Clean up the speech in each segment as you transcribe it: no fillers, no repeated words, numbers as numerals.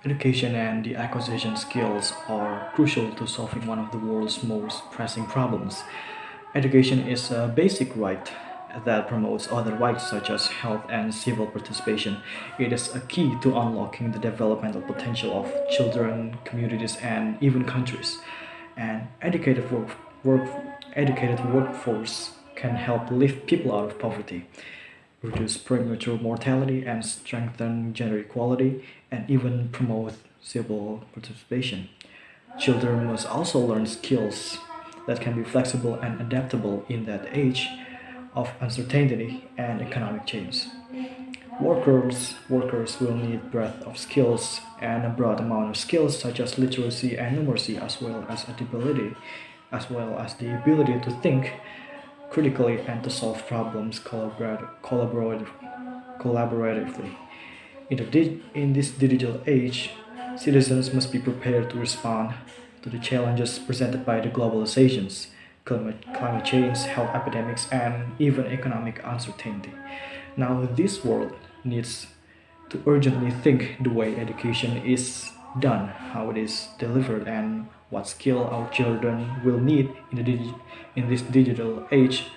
Education and the acquisition skills are crucial to solving one of the world's most pressing problems. Education is a basic right that promotes other rights such as health and civil participation. It is a key to unlocking the developmental potential of children, communities, and even countries. An work, educated workforce can help lift people out of poverty, reduce premature mortality, and strengthen gender equality, and even promote civil participation. Children must also learn skills that can be flexible and adaptable in that age of uncertainty and economic change. Workers will need breadth of skills and a broad amount of skills such as literacy and numeracy as well as the ability to think critically and to solve problems collaboratively. In this digital age, citizens must be prepared to respond to the challenges presented by the globalizations, climate change, health epidemics, and even economic uncertainty. Now, this world needs to urgently think the way education is done, how it is delivered, and what skill our children will need in this digital age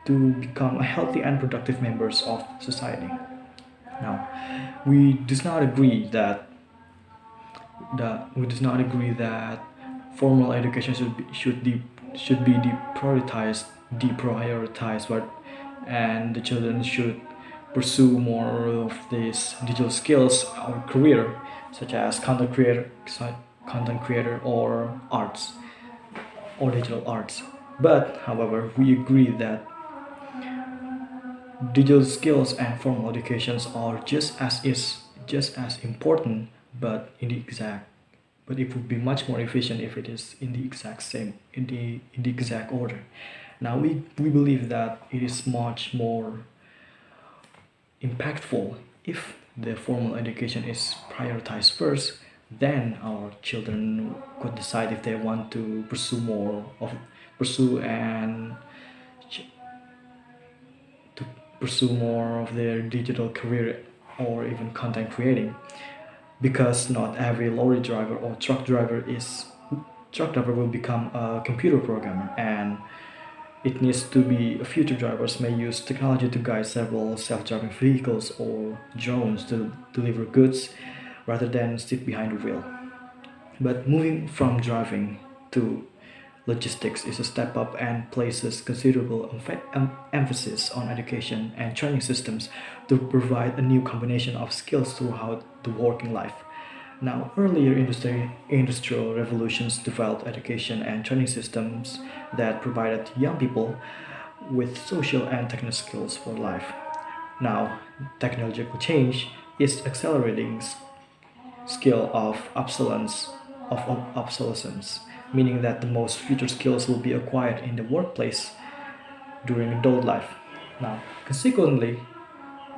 to become a healthy and productive members of society. Now, we does not agree that formal education should be deprioritized, but and the children should pursue more of these digital skills or career, such as content creator or arts or digital arts. But however, we agree that digital skills and formal educations are just as important, but it would be much more efficient if it is in the exact same in the exact order. Now we believe that it is much more impactful if the formal education is prioritized first. Then our children could decide if they want to pursue and to pursue more of their digital career or even content creating, because not every lorry driver or truck driver will become a computer programmer, and it needs to be future drivers may use technology to guide several self-driving vehicles or drones to deliver goods rather than sit behind the wheel. But moving from driving to logistics is a step up and places considerable emphasis on education and training systems to provide a new combination of skills throughout the working life. Now, earlier industrial revolutions developed education and training systems that provided young people with social and technical skills for life. Now, technological change is accelerating skill of obsolescence, meaning that the most future skills will be acquired in the workplace during adult life. Now,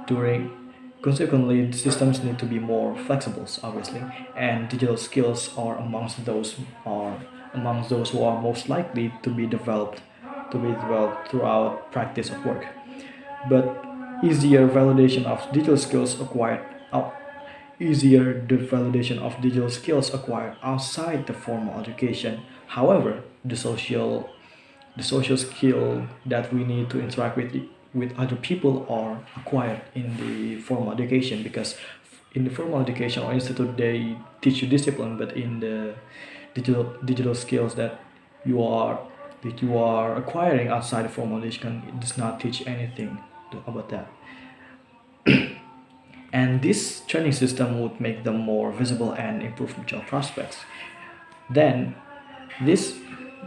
during consequently, the systems need to be more flexible, obviously, and digital skills are amongst those who are most likely to be developed throughout practice of work. But easier validation of digital skills acquired out easier the validation of digital skills acquired outside the formal education. However, the social skill that we need to interact with other people are acquired in the formal education, because in the formal education or institute they teach you discipline, but in the digital skills that you are acquiring outside the formal education, it does not teach anything about that. And this training system would make them more visible and improve job prospects. Then this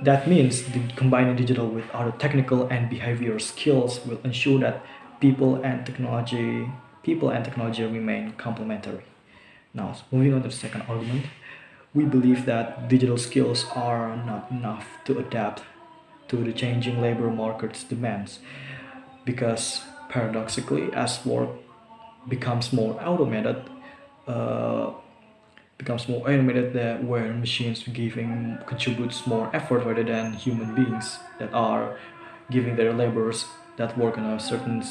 that means combining digital with other technical and behavioral skills will ensure that people and technology remain complementary. Now, moving on to the second argument, we believe that digital skills are not enough to adapt to the changing labor market's demands, because paradoxically, as work becomes more automated, uh, that where machines giving contributes more effort rather than human beings that are giving their laborers that work in a certain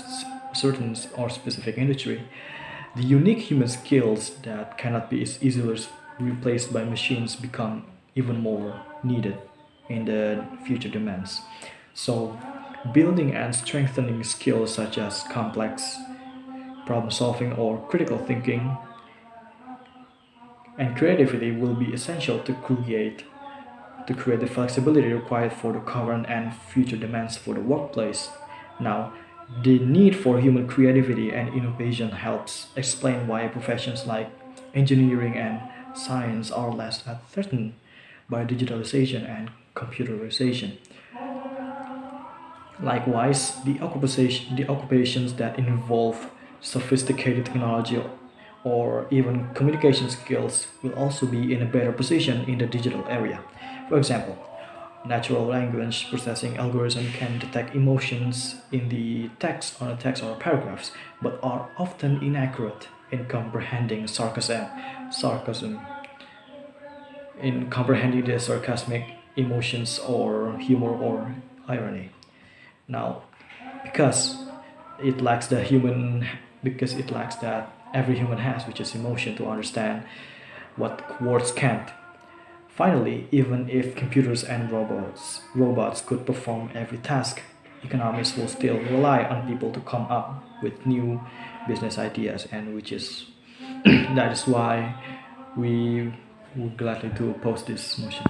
or specific industry. The unique human skills that cannot be as easily replaced by machines become even more needed in the future demands. So, building and strengthening skills such as complex problem solving or critical thinking and creativity will be essential to create the flexibility required for the current and future demands for the workplace. Now, the need for human creativity and innovation helps explain why professions like engineering and science are less threatened by digitalization and computerization. Likewise, the occupations that involve sophisticated technology or even communication skills will also be in a better position in the digital area. For example, natural language processing algorithm can detect emotions in the text or paragraphs, but are often inaccurate in sarcasm, in comprehending the sarcastic emotions or humor or irony. Now, because it lacks the human, because it lacks that every human has, which is emotion, to understand what words can't. Finally, even if computers and robots could perform every task, economists will still rely on people to come up with new business ideas, and which is that is why we would gladly to oppose this motion.